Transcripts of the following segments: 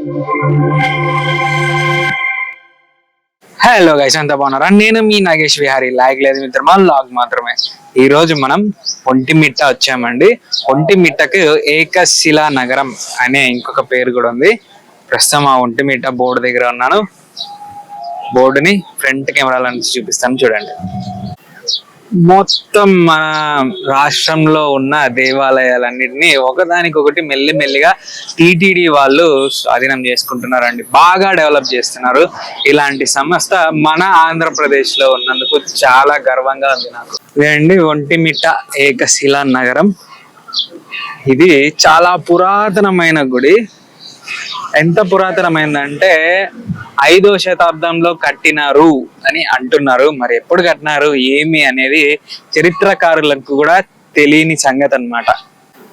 Hello guys, అంతా బాగున్నారా? నేను మీ NageshVihari. లైక్ లేదు మిత్రమా, లాగ్ మాత్రమే. ఈ రోజు మనం ఒంటిమిట్ట వచ్చామండి. ఒంటిమిట్టకు ఏకశిలా నగరం అనే ఇంకొక పేరు కూడా ఉంది. ప్రస్తుతం ఆ ఒంటిమిట్ట బోర్డు దగ్గర ఉన్నాను. బోర్డుని ఫ్రంట్ కెమెరాల నుంచి చూపిస్తాను, చూడండి. మొత్తం మన రాష్ట్రంలో ఉన్న దేవాలయాలన్నింటినీ ఒకదానికొకటి మెల్లిమెల్లిగా టీటీడీ వాళ్ళు స్వాధీనం చేసుకుంటున్నారండి. బాగా డెవలప్ చేస్తున్నారు. ఇలాంటి సంస్థ మన ఆంధ్రప్రదేశ్ లో ఉన్నందుకు చాలా గర్వంగా ఉంది నాకు. ఇదండి ఒంటిమిట్ట ఏకశిలా నగరం. ఇది చాలా పురాతనమైన గుడి. ఎంత పురాతనమైందంటే 5వ శతాబ్దంలో కట్టినారు అని అంటున్నారు. మరి ఎప్పుడు కట్టినారు ఏమి అనేది చరిత్రకారులకు కూడా తెలియని సంగతి అన్నమాట.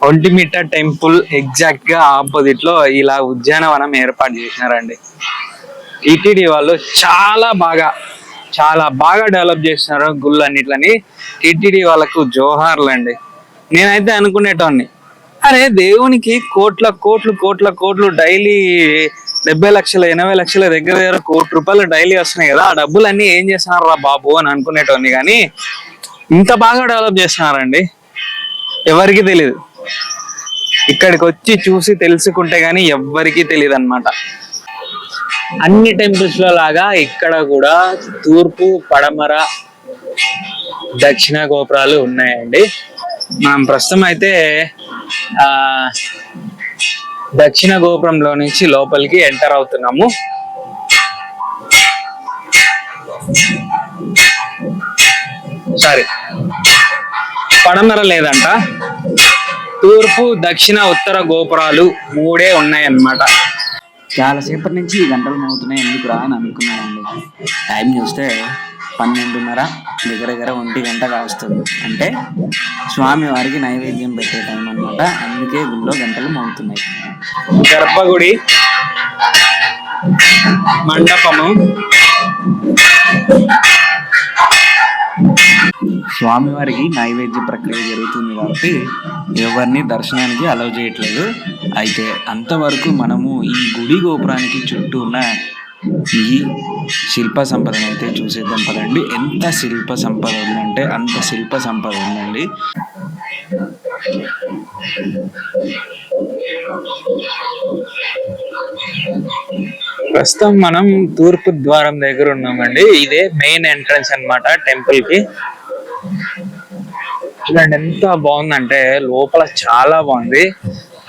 ఒంటిమిట్ట టెంపుల్ ఎగ్జాక్ట్ గా ఆపోజిట్ లో ఇలా ఉద్యానవనం ఏర్పాటు చేసినారండి. టిటిడి వాళ్ళు చాలా బాగా డెవలప్ చేస్తున్నారు గుళ్ళన్నిట్లని. టిటిడి వాళ్ళకు జోహార్లు అండి. నేనైతే అనుకునేటోన్ని, అరే దేవునికి కోట్లు డైలీ 70 లక్షలు 80 లక్షల దగ్గర ₹1 డైలీ వస్తున్నాయి కదా, ఆ డబ్బులన్నీ ఏం చేస్తున్నారు రా బాబు అని అనుకునేటోన్ని. కానీ ఇంత బాగా డెవలప్ చేస్తున్నారండి, ఎవరికి తెలియదు. ఇక్కడికి వచ్చి చూసి తెలుసుకుంటే గానీ ఎవ్వరికి తెలియదు అన్నమాట. అన్ని టెంపుల్స్ లో లాగా ఇక్కడ కూడా తూర్పు, పడమర, దక్షిణ గోపురాలు ఉన్నాయండి. మనం ప్రస్తుతం అయితే దక్షిణ గోపురంలో నుంచి లోపలికి ఎంటర్ అవుతున్నాము. సారీ, పడమర లేదంట, తూర్పు, దక్షిణ, ఉత్తర గోపురాలు 3 ఉన్నాయన్నమాట. చాలా సేపటి నుంచి ఈ గంటలు మోగుతున్నాయి ఎందుకు రా అని అనుకున్నానండి. టైం చూస్తే 12:30, దగ్గర 1 గంట కావస్తుంది. అంటే స్వామి వారికి నైవేద్యం పెట్టే టైం అన్నమాట. అందుకే గుళ్ళో గంటలు మోగుతున్నాయి. గర్భగుడి, మండపము, స్వామివారికి నైవేద్య ప్రక్రియ జరుగుతుంది కాబట్టి ఎవరిని దర్శనానికి అలౌ చేయట్లేదు. అయితే అంతవరకు మనము ఈ గుడి గోపురానికి చుట్టూ ఉన్న ఈ శిల్ప సంపదను అయితే చూసేద్దాం పదండి. ఎంత శిల్ప సంపద ఉందంటే అంత శిల్ప సంపద ఉందండి. ప్రస్తుతం మనం తూర్పు ద్వారం దగ్గర ఉన్నామండి. ఇదే మెయిన్ ఎంట్రన్స్ అన్నమాట టెంపుల్ కి. చూడండి ఎంత బాగుందంటే, లోపల చాలా బాగుంది.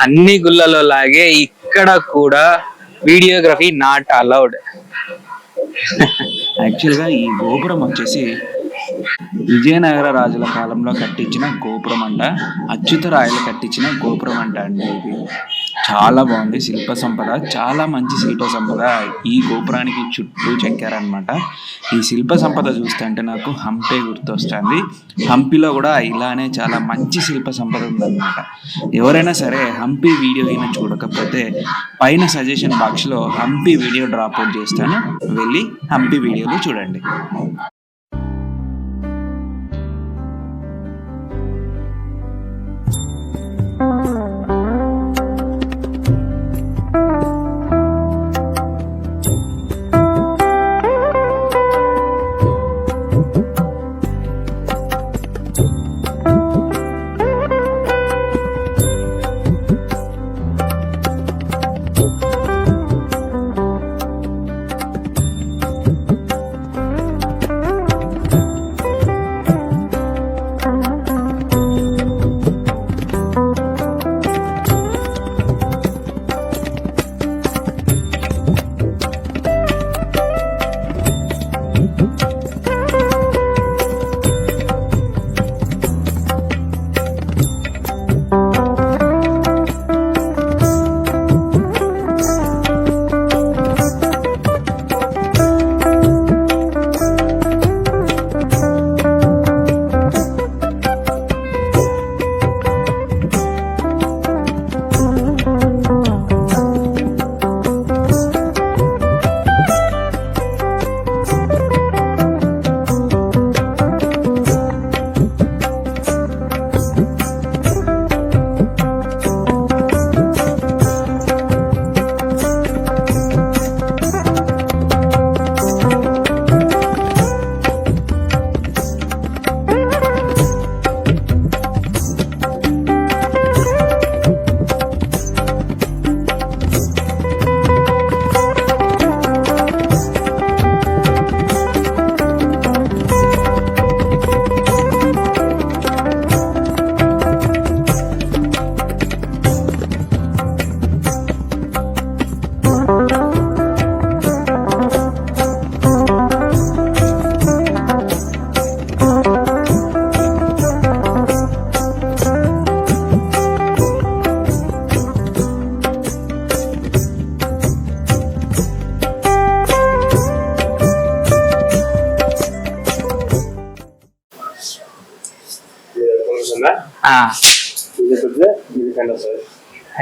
అన్ని గుళ్ళలో లాగే ఇక్కడ కూడా వీడియోగ్రఫీ నాట్ అలౌడ్. యాక్చువల్గా ఈ గోపురం వచ్చేసి విజయనగర రాజుల కాలంలో కట్టించిన గోపురం అంట. అచ్యుతరాయలు కట్టించిన గోపురం అంట అండి. ఇది చాలా బాగుంది. శిల్ప సంపద, చాలా మంచి శిల్ప సంపద ఈ గోపురానికి చుట్టూ చెక్కారనమాట. ఈ శిల్ప సంపద చూస్తుంటే నాకు హంపి గుర్తొస్తుంది. హంపిలో కూడా ఇలానే చాలా మంచి శిల్ప సంపద ఉందన్నమాట. ఎవరైనా సరే హంపి వీడియో అయినా చూడకపోతే పైన సజెషన్ బాక్స్లో హంపి వీడియో డ్రాప్ అవుట్ చేస్తాను, వెళ్ళి హంపి వీడియోలు చూడండి.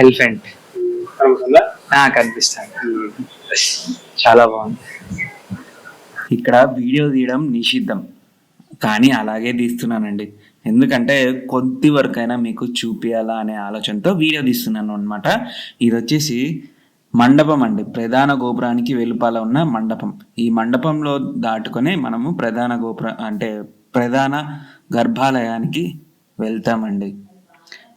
ఎలిఫెంట్ కనిపిస్తాను. చాలా బాగుంది. ఇక్కడ వీడియో తీయడం నిషిద్ధం, కానీ అలాగే తీస్తున్నానండి. ఎందుకంటే కొద్ది వరకైనా మీకు చూపించాలా అనే ఆలోచనతో వీడియో తీస్తున్నాను అనమాట. ఇది వచ్చేసి మండపం అండి, ప్రధాన గోపురానికి వెలుపల ఉన్న మండపం. ఈ మండపంలో దాటుకొని మనము ప్రధాన గర్భాలయానికి వెళ్తామండి.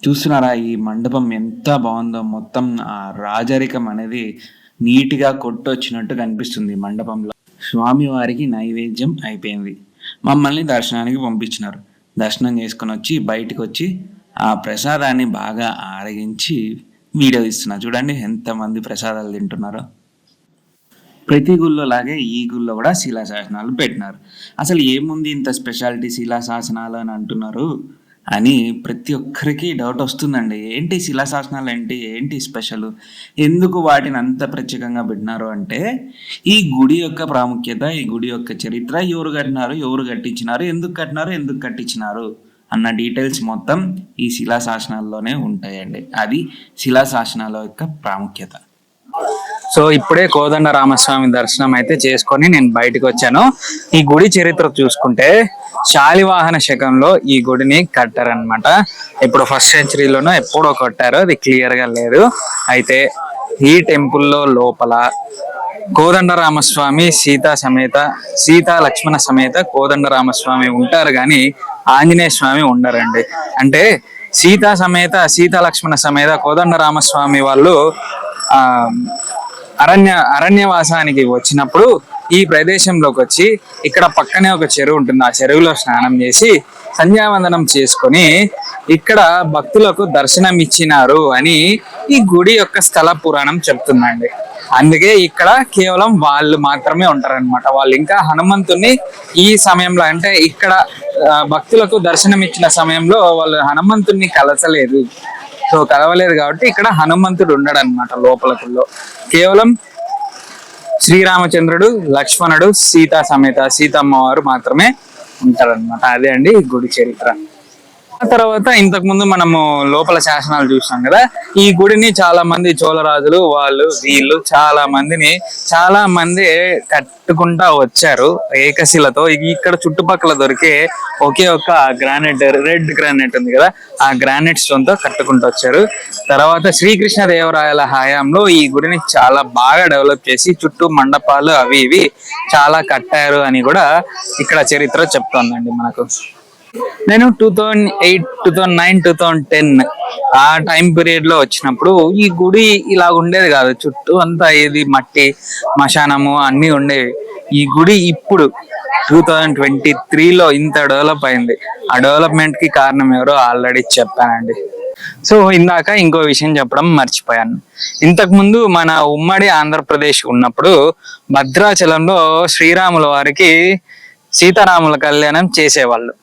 చూస్తున్నారా ఈ మండపం ఎంత బాగుందో, మొత్తం ఆ రాజరికం అనేది నీట్గా కొట్టొచ్చినట్టు కనిపిస్తుంది మండపంలో. స్వామివారికి నైవేద్యం అయిపోయింది, మమ్మల్ని దర్శనానికి పంపించినారు. దర్శనం చేసుకొని వచ్చి బయటకు వచ్చి ఆ ప్రసాదాన్ని బాగా ఆరగించి వీడియో తీస్తున్నా. చూడండి ఎంతమంది ప్రసాదాలు తింటున్నారో. ప్రతి గుళ్ళో లాగే ఈ గుళ్ళో కూడా శిలాశాసనాలు పెట్టినారు. అసలు ఏముంది ఇంత స్పెషాలిటీ శిలాశాసనాలు అని అంటున్నారు అని ప్రతి ఒక్కరికి డౌట్ వస్తుందండి. ఏంటి శిలాశాసనాలు, ఏంటి స్పెషల్, ఎందుకు వాటిని అంత ప్రత్యేకంగా పెట్టినారు అంటే, ఈ గుడి యొక్క ప్రాముఖ్యత, ఈ గుడి యొక్క చరిత్ర, ఎవరు కట్టినారు, ఎవరు కట్టించినారు, ఎందుకు కట్టించినారు అన్న డీటెయిల్స్ మొత్తం ఈ శిలాశాసనాల్లోనే ఉంటాయండి. అది శిలాశాసనాల యొక్క ప్రాముఖ్యత. సో ఇప్పుడే కోదండరామస్వామి దర్శనం అయితే చేసుకొని నేను బయటకు వచ్చాను. ఈ గుడి చరిత్ర చూసుకుంటే శాలివాహన శకంలో ఈ గుడిని కట్టారనమాట. ఇప్పుడు ఫస్ట్ సెంచరీలోనో ఎప్పుడో కట్టారో అది క్లియర్ గా లేదు. అయితే ఈ టెంపుల్లో లోపల కోదండరామస్వామి సీతా లక్ష్మణ సమేత కోదండరామస్వామి ఉంటారు, కానీ ఆంజనేయ స్వామి ఉండరండి. అంటే సీతా లక్ష్మణ సమేత కోదండరామస్వామి వాళ్ళు ఆ అరణ్యవాసానికి వచ్చినప్పుడు ఈ ప్రదేశంలోకి వచ్చి ఇక్కడ పక్కనే ఒక చెరువు ఉంటుంది, ఆ చెరువులో స్నానం చేసి సంధ్యావందనం చేసుకొని ఇక్కడ భక్తులకు దర్శనం ఇచ్చినారు అని ఈ గుడి యొక్క స్థల పురాణం చెప్తుందండి. అందుకే ఇక్కడ కేవలం వాళ్ళు మాత్రమే ఉంటారనమాట. వాళ్ళు ఇంకా హనుమంతుని ఈ సమయంలో అంటే ఇక్కడ భక్తులకు దర్శనం ఇచ్చిన సమయంలో వాళ్ళు హనుమంతుని కలవలేదు కాబట్టి ఇక్కడ హనుమంతుడు ఉండడు అనమాట. లోపల కేవలం శ్రీరామచంద్రుడు, లక్ష్మణుడు, సీతమ్మ వారు మాత్రమే ఉంటారనమాట. అదే అండి గుడి చరిత్ర. ఆ తర్వాత ఇంతకు ముందు మనము లోపల శాసనాలు చూసాం కదా. ఈ గుడిని చాలా మంది చోళరాజులు వీళ్ళు చాలా మంది కట్టుకుంటా వచ్చారు ఏకశిలతో. ఇక్కడ చుట్టుపక్కల దొరికే ఒకే ఒక్క రెడ్ గ్రానైట్ ఉంది కదా, ఆ గ్రానైట్ స్టోన్ తో కట్టుకుంటూ వచ్చారు. తర్వాత శ్రీకృష్ణదేవరాయల హయాంలో ఈ గుడిని చాలా బాగా డెవలప్ చేసి చుట్టూ మండపాలు అవి ఇవి చాలా కట్టారు అని కూడా ఇక్కడ చరిత్ర చెప్తోందండి మనకు. నేను 2008, 2009, 2010 ఆ టైం పీరియడ్ లో వచ్చినప్పుడు ఈ గుడి ఇలా ఉండేది కాదు. చుట్టూ అంతా ఇది మట్టి మశానము అన్ని ఉండేవి. ఈ గుడి ఇప్పుడు 2023లో ఇంత డెవలప్ అయింది. ఆ డెవలప్మెంట్ కి కారణం ఎవరో ఆల్రెడీ చెప్పానండి. సో ఇందాక ఇంకో విషయం చెప్పడం మర్చిపోయాను. ఇంతకు ముందు మన ఉమ్మడి ఆంధ్రప్రదేశ్ ఉన్నప్పుడు భద్రాచలంలో శ్రీరాముల వారికి సీతారాముల కళ్యాణం చేసేవాళ్ళు.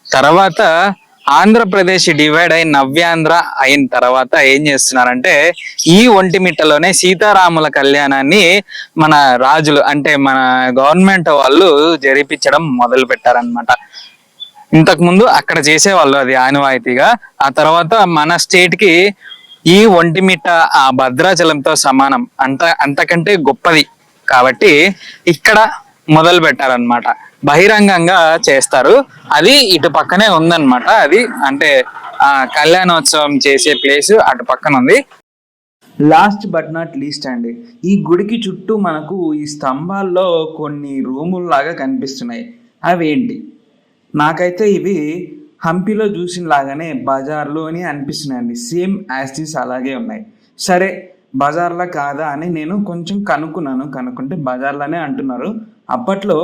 తర్వాత ఆంధ్రప్రదేశ్ డివైడ్ అయి నవ్యాంధ్ర అయిన తర్వాత ఏం చేస్తున్నారంటే ఈ ఒంటిమిట్టలోనే సీతారాముల కళ్యాణాన్ని మన రాజులు అంటే మన గవర్నమెంట్ వాళ్ళు జరిపించడం మొదలు పెట్టారనమాట. ఇంతకు ముందు అక్కడ చేసేవాళ్ళు అది ఆనవాయితీగా. ఆ తర్వాత మన స్టేట్ కి ఈ ఒంటిమిట్ట ఆ భద్రాచలంతో సమానం, అంతకంటే గొప్పది కాబట్టి ఇక్కడ మొదలు పెట్టారనమాట. బహిరంగంగా చేస్తారు. అది ఇటు పక్కనే ఉందన్నమాట. అది అంటే కళ్యాణోత్సవం చేసే ప్లేస్ అటు పక్కన ఉంది. లాస్ట్ బట్ నాట్ లీస్ట్ అండి, ఈ గుడికి చుట్టూ మనకు ఈ స్తంభాల్లో కొన్ని రూముల్లాగా కనిపిస్తున్నాయి. అవేంటి? నాకైతే ఇవి హంపీలో చూసిన లాగానే బజార్లు అని అనిపిస్తున్నాయండి. సేమ్ యాస్టీస్ అలాగే ఉన్నాయి. సరే బజార్లా కాదా అని నేను కొంచెం కనుక్కుంటే బజార్లోనే అంటున్నారు. అప్పట్లో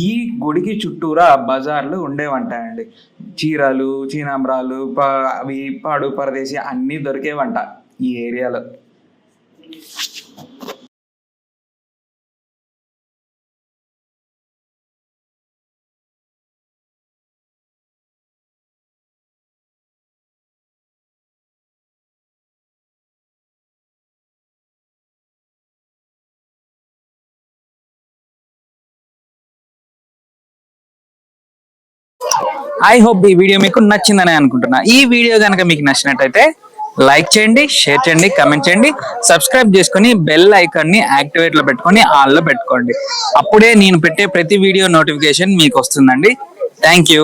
ఈ గుడికి చుట్టూరా బజార్లు ఉండేవంటాయండి. చీరలు, చీనాంబ్రాలు, అవి పాడు పరదేశి అన్నీ దొరికేవంట ఈ ఏరియాలో. ఐ హోప్ ఈ వీడియో మీకు నచ్చిందని అనుకుంటున్నా. ఈ వీడియో కనుక మీకు నచ్చినట్టయితే లైక్ చేయండి, షేర్ చేయండి, కమెంట్ చేయండి, సబ్స్క్రైబ్ చేసుకొని బెల్ ఐకాన్ ని యాక్టివేట్ లో పెట్టుకొని ఆల్ లో పెట్టుకోండి. అప్పుడే నేను పెట్టే ప్రతి వీడియో నోటిఫికేషన్ మీకు వస్తుందండి. Thank you.